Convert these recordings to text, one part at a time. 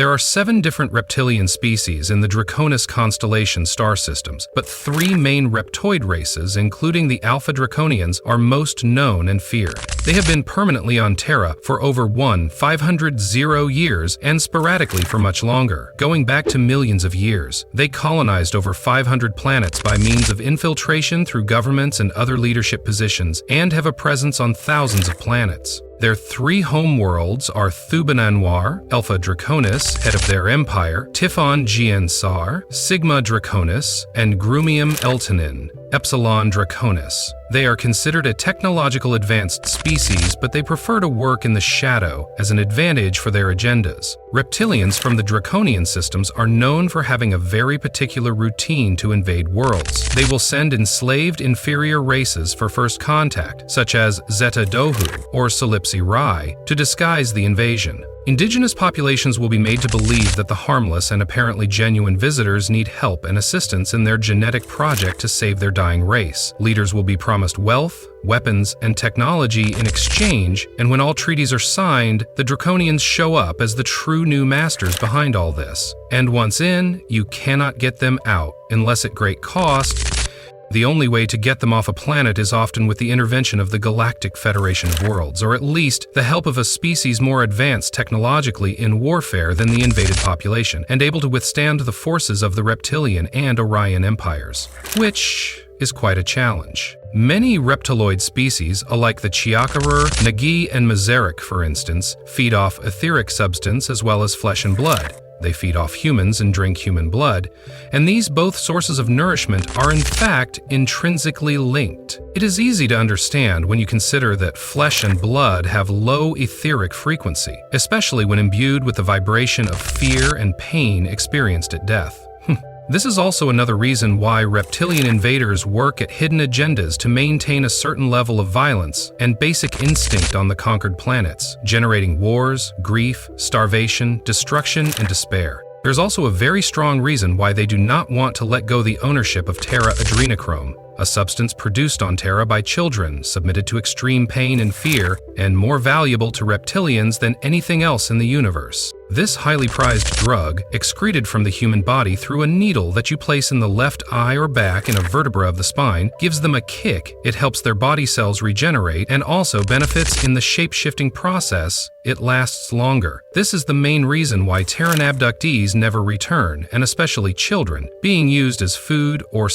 There are 7 different reptilian species in the Draconis constellation star systems, but 3 main reptoid races, including the Alpha-Draconians, are most known and feared. They have been permanently on Terra for over 500 years and sporadically for much longer, going back to millions of years. They colonized over 500 planets by means of infiltration through governments and other leadership positions, and have a presence on thousands of planets. Their 3 homeworlds are Thuban-Anwar, Alpha-Draconis, head of their empire, Tiphon Giansar, Sygma Draconis, and Grumium Eltanin, Epsilon Draconis. They are considered a technological advanced species, but they prefer to work in the shadow as an advantage for their agendas. Reptilians from the Draconian systems are known for having a very particular routine to invade worlds. They will send enslaved inferior races for first contact, such as Zeta DoHu or Solipsi Rai, to disguise the invasion. Indigenous populations will be made to believe that the harmless and apparently genuine visitors need help and assistance in their genetic project to save their dying race. Leaders will be promised wealth, weapons, and technology in exchange, and when all treaties are signed, the Draconians show up as the true new masters behind all this. And once in, you cannot get them out, unless at great cost. The only way to get them off a planet is often with the intervention of the Galactic Federation of Worlds, or at least the help of a species more advanced technologically in warfare than the invaded population, and able to withstand the forces of the Reptilian and Orion empires, which is quite a challenge. Many reptiloid species, alike the Ciakahrr, Nagi, and Mazeric, for instance, feed off etheric substance as well as flesh and blood. They feed off humans and drink human blood, and these both sources of nourishment are in fact intrinsically linked. It is easy to understand when you consider that flesh and blood have low etheric frequency, especially when imbued with the vibration of fear and pain experienced at death. This is also another reason why reptilian invaders work at hidden agendas to maintain a certain level of violence and basic instinct on the conquered planets, generating wars, grief, starvation, destruction, and despair. There's also a very strong reason why they do not want to let go the ownership of Terra adrenochrome, a substance produced on Terra by children, submitted to extreme pain and fear, and more valuable to reptilians than anything else in the universe. This highly prized drug, excreted from the human body through a needle that you place in the left eye or back in a vertebra of the spine, gives them a kick. It helps their body cells regenerate and also benefits in the shape-shifting process. It lasts longer. This is the main reason why Terran abductees never return, and especially children, being used as food or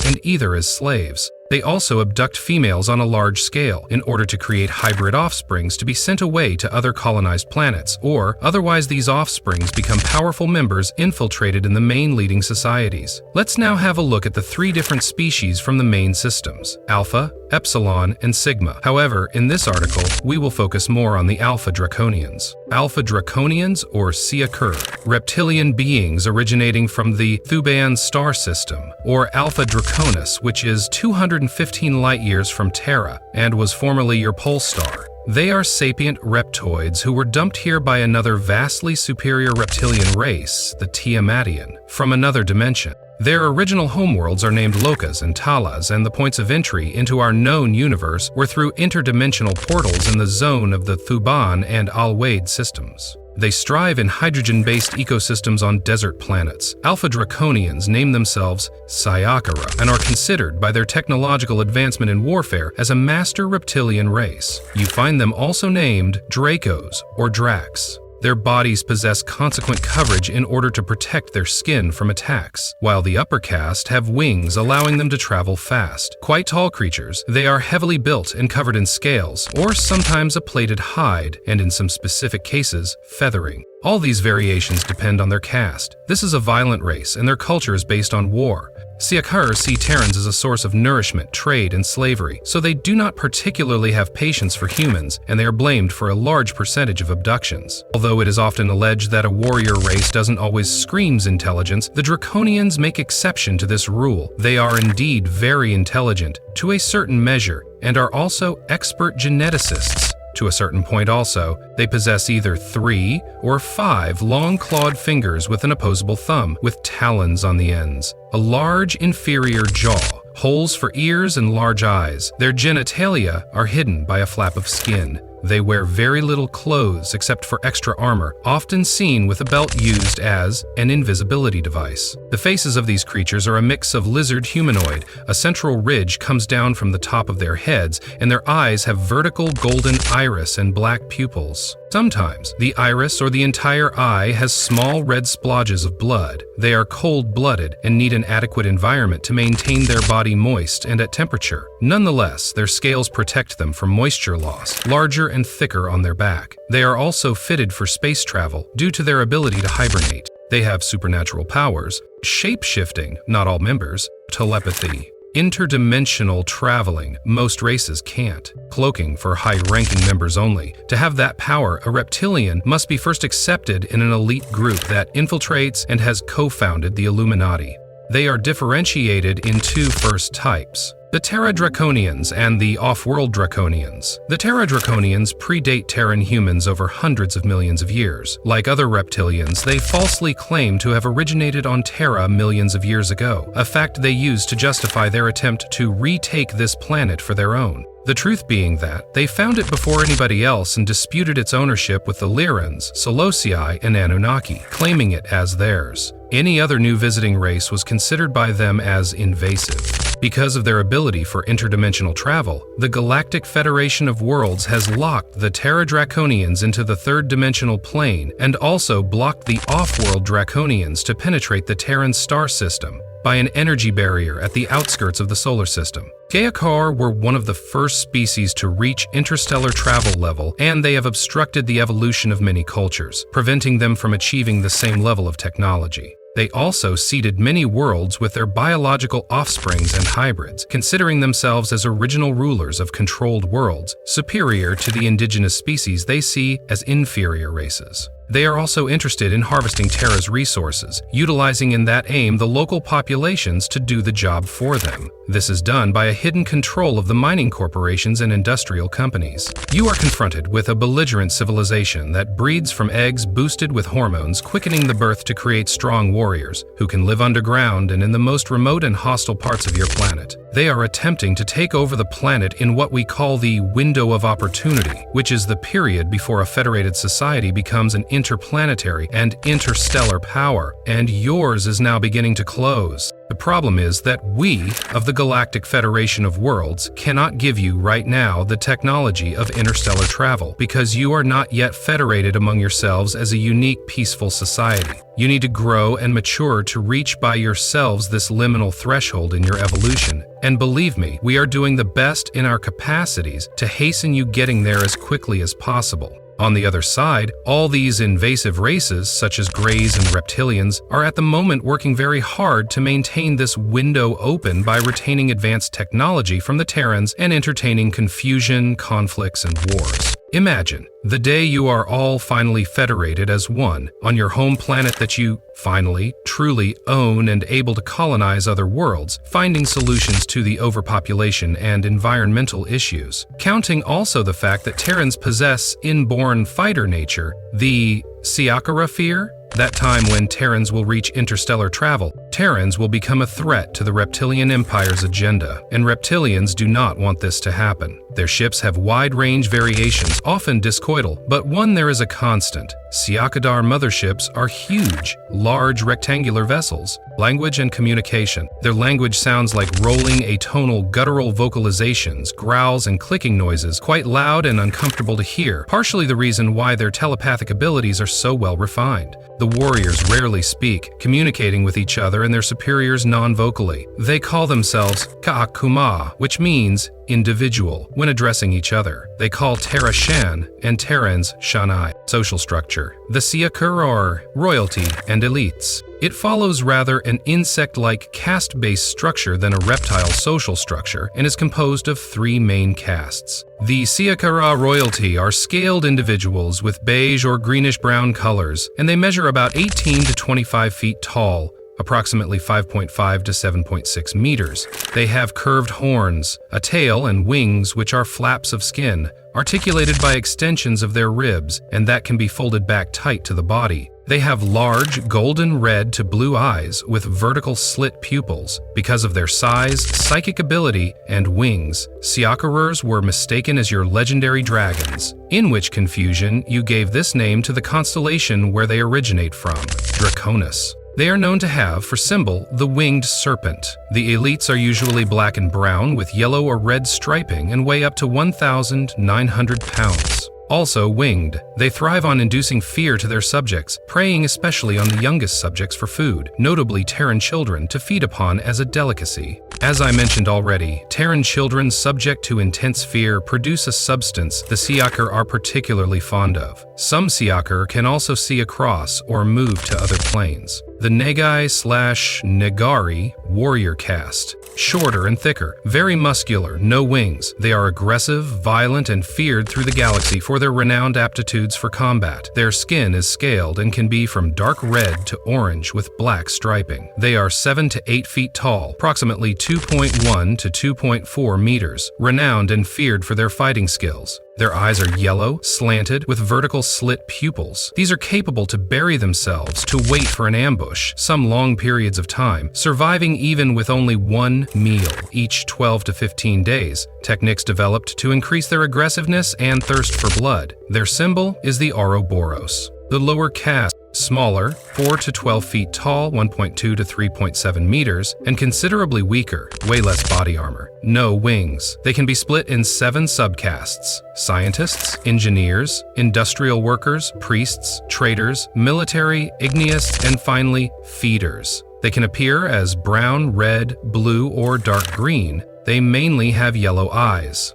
and either as slaves. They also abduct females on a large scale in order to create hybrid offsprings to be sent away to other colonized planets, or otherwise these offsprings become powerful members infiltrated in the main leading societies. Let's now have a look at the 3 different species from the main systems: Alpha, Epsilon, and Sigma. However, in this article, we will focus more on the Alpha-Draconians. Alpha-Draconians, or Ciakahrr, reptilian beings originating from the Thuban star system, or Alpha-Draconis, which is 215 light-years from Terra and was formerly your pole star. They are sapient reptoids who were dumped here by another vastly superior reptilian race, the Tiamatian, from another dimension. Their original homeworlds are named Locas and Talas, and the points of entry into our known universe were through interdimensional portals in the zone of the Thuban and Alwade systems. They strive in hydrogen-based ecosystems on desert planets. Alpha-Draconians name themselves Ciakahrr and are considered by their technological advancement in warfare as a master reptilian race. You find them also named Dracos or Dracs. Their bodies possess consequent coverage in order to protect their skin from attacks, while the upper caste have wings allowing them to travel fast. Quite tall creatures, they are heavily built and covered in scales, or sometimes a plated hide, and in some specific cases, feathering. All these variations depend on their caste. This is a violent race, and their culture is based on war. Ciakahrr see Terrans as a source of nourishment, trade, and slavery, so they do not particularly have patience for humans, and they are blamed for a large percentage of abductions. Although it is often alleged that a warrior race doesn't always screams intelligence, the Draconians make exception to this rule. They are indeed very intelligent, to a certain measure, and are also expert geneticists. To a certain point also, they possess either 3 or 5 long clawed fingers with an opposable thumb, with talons on the ends, a large inferior jaw, holes for ears and large eyes. Their genitalia are hidden by a flap of skin. They wear very little clothes except for extra armor, often seen with a belt used as an invisibility device. The faces of these creatures are a mix of lizard humanoid. A central ridge comes down from the top of their heads, and their eyes have vertical golden iris and black pupils. Sometimes, the iris or the entire eye has small red splotches of blood. They are cold-blooded and need an adequate environment to maintain their body moist and at temperature. Nonetheless, their scales protect them from moisture loss, larger and thicker on their back. They are also fitted for space travel due to their ability to hibernate. They have supernatural powers, shape-shifting, not all members, telepathy, interdimensional traveling, most races can't, cloaking for high-ranking members only. To have that power, a reptilian must be first accepted in an elite group that infiltrates and has co-founded the Illuminati. They are differentiated in two first types: the Terra Draconians and the off-world Draconians. The Terra Draconians predate Terran humans over hundreds of millions of years. Like other reptilians, they falsely claim to have originated on Terra millions of years ago, a fact they use to justify their attempt to retake this planet for their own. The truth being that they found it before anybody else and disputed its ownership with the Lyrans, Solipsi Rai, and Anunnaki, claiming it as theirs. Any other new visiting race was considered by them as invasive. Because of their ability for interdimensional travel, the Galactic Federation of Worlds has locked the Terra Draconians into the third-dimensional plane and also blocked the off-world Draconians to penetrate the Terran star system by an energy barrier at the outskirts of the solar system. Ciakahrr were one of the first species to reach interstellar travel level, and they have obstructed the evolution of many cultures, preventing them from achieving the same level of technology. They also seeded many worlds with their biological offsprings and hybrids, considering themselves as original rulers of controlled worlds, superior to the indigenous species they see as inferior races. They are also interested in harvesting Terra's resources, utilizing in that aim the local populations to do the job for them. This is done by a hidden control of the mining corporations and industrial companies. You are confronted with a belligerent civilization that breeds from eggs boosted with hormones, quickening the birth to create strong warriors who can live underground and in the most remote and hostile parts of your planet. They are attempting to take over the planet in what we call the window of opportunity, which is the period before a federated society becomes an interplanetary and interstellar power, and yours is now beginning to close. The problem is that we, of the Galactic Federation of Worlds, cannot give you right now the technology of interstellar travel because you are not yet federated among yourselves as a unique, peaceful society. You need to grow and mature to reach by yourselves this liminal threshold in your evolution. And believe me, we are doing the best in our capacities to hasten you getting there as quickly as possible. On the other side, all these invasive races, such as Greys and Reptilians, are at the moment working very hard to maintain this window open by retaining advanced technology from the Terrans and entertaining confusion, conflicts, and wars. Imagine the day you are all finally federated as one on your home planet that you finally, truly own and able to colonize other worlds, finding solutions to the overpopulation and environmental issues. Counting also the fact that Terrans possess inborn fighter nature, the Ciakahrr fear, that time when Terrans will reach interstellar travel, Terrans will become a threat to the Reptilian Empire's agenda, and Reptilians do not want this to happen. Their ships have wide-range variations, often discoidal, but one there is a constant. Ciakahrr motherships are huge, large rectangular vessels. Language and communication. Their language sounds like rolling atonal guttural vocalizations, growls and clicking noises, quite loud and uncomfortable to hear, partially the reason why their telepathic abilities are so well refined. The warriors rarely speak, communicating with each other and their superiors non-vocally. They call themselves Ka'akuma, which means individual, when addressing each other. They call Terra Shan and Terrans Shanai. Social structure. The Ciakahrr are royalty and elites. It follows rather an insect-like caste-based structure than a reptile social structure and is composed of three main castes. The Ciakahrr royalty are scaled individuals with beige or greenish-brown colors, and they measure about 18 to 25 feet tall, approximately 5.5 to 7.6 meters. They have curved horns, a tail, and wings which are flaps of skin, articulated by extensions of their ribs, and that can be folded back tight to the body. They have large, golden red to blue eyes with vertical slit pupils. Because of their size, psychic ability, and wings, Ciakahrrs were mistaken as your legendary dragons, in which confusion you gave this name to the constellation where they originate from, Draconis. They are known to have, for symbol, the winged serpent. The elites are usually black and brown with yellow or red striping and weigh up to 1,900 pounds. Also winged, they thrive on inducing fear to their subjects, preying especially on the youngest subjects for food, notably Terran children, to feed upon as a delicacy. As I mentioned already, Terran children subject to intense fear produce a substance the Ciakahrr are particularly fond of. Some Ciakahrr can also see across or move to other planes. The Negai/Negari warrior caste. Shorter and thicker, very muscular, no wings. They are aggressive, violent, and feared through the galaxy for their renowned aptitudes for combat. Their skin is scaled and can be from dark red to orange with black striping. They are 7 to 8 feet tall, approximately 2.1 to 2.4 meters, renowned and feared for their fighting skills. Their eyes are yellow, slanted, with vertical slit pupils. These are capable to bury themselves to wait for an ambush, some long periods of time, surviving even with only one meal each 12 to 15 days. Techniques developed to increase their aggressiveness and thirst for blood. Their symbol is the Ouroboros. The lower caste, smaller, 4 to 12 feet tall, 1.2 to 3.7 meters, and considerably weaker, way less body armor. No wings. They can be split in 7 subcastes: scientists, engineers, industrial workers, priests, traders, military, igneous, and finally, feeders. They can appear as brown, red, blue, or dark green. They mainly have yellow eyes.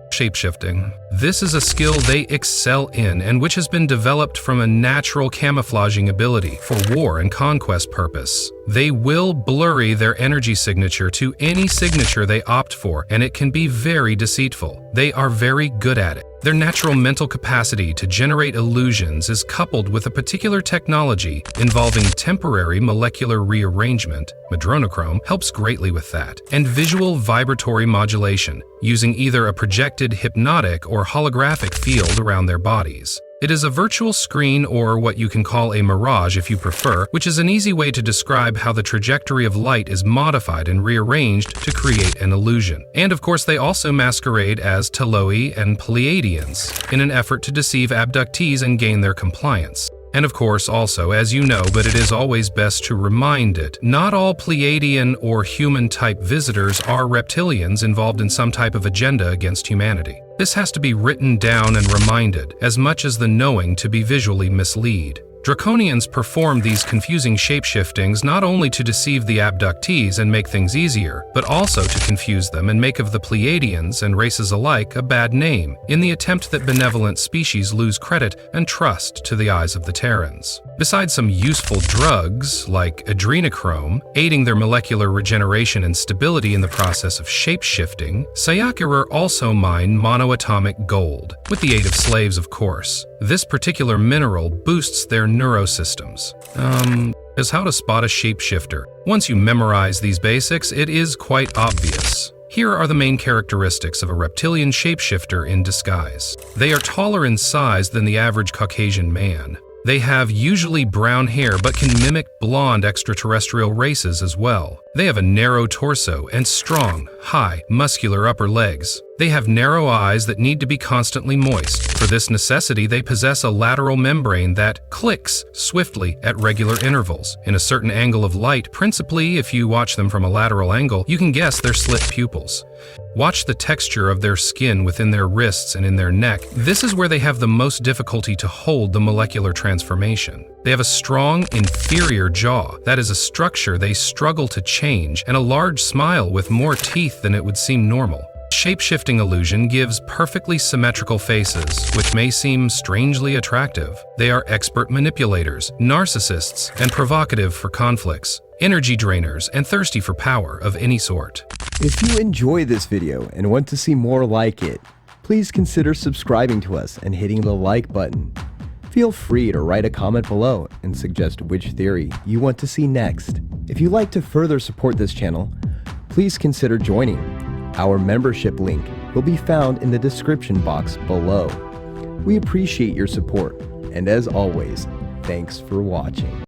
Shapeshifting. This is a skill they excel in and which has been developed from a natural camouflaging ability for war and conquest purpose. They will blurry their energy signature to any signature they opt for, and it can be very deceitful. They are very good at it. Their natural mental capacity to generate illusions is coupled with a particular technology involving temporary molecular rearrangement, adrenochrome, helps greatly with that, and visual vibratory modulation, using either a projected hypnotic or holographic field around their bodies. It is a virtual screen, or what you can call a mirage if you prefer, which is an easy way to describe how the trajectory of light is modified and rearranged to create an illusion. And of course they also masquerade as Teloi and Pleiadians in an effort to deceive abductees and gain their compliance. And of course also, as you know, but it is always best to remind it, not all Pleiadian or human-type visitors are reptilians involved in some type of agenda against humanity. This has to be written down and reminded, as much as the knowing to be visually mislead. Draconians perform these confusing shapeshiftings not only to deceive the abductees and make things easier, but also to confuse them and make of the Pleiadians and races alike a bad name, in the attempt that benevolent species lose credit and trust to the eyes of the Terrans. Besides some useful drugs, like adrenochrome, aiding their molecular regeneration and stability in the process of shapeshifting, Ciakahrr also mine monoatomic gold, with the aid of slaves of course. This particular mineral boosts their neurosystems. Is how to spot a shapeshifter. Once you memorize these basics, it is quite obvious. Here are the main characteristics of a reptilian shapeshifter in disguise. They are taller in size than the average Caucasian man. They have usually brown hair but can mimic blonde extraterrestrial races as well. They have a narrow torso and strong, high, muscular upper legs. They have narrow eyes that need to be constantly moist. For this necessity, they possess a lateral membrane that clicks swiftly at regular intervals. In a certain angle of light, principally if you watch them from a lateral angle, you can guess their slit pupils. Watch the texture of their skin within their wrists and in their neck. This is where they have the most difficulty to hold the molecular transformation. They have a strong, inferior jaw. That is a structure they struggle to change, and a large smile with more teeth than it would seem normal. Shapeshifting illusion gives perfectly symmetrical faces, which may seem strangely attractive. They are expert manipulators, narcissists, and provocative for conflicts, energy drainers, and thirsty for power of any sort. If you enjoy this video and want to see more like it, please consider subscribing to us and hitting the like button. Feel free to write a comment below and suggest which theory you want to see next. If you'd like to further support this channel, please consider joining. Our membership link will be found in the description box below. We appreciate your support, and as always, Thanks for watching.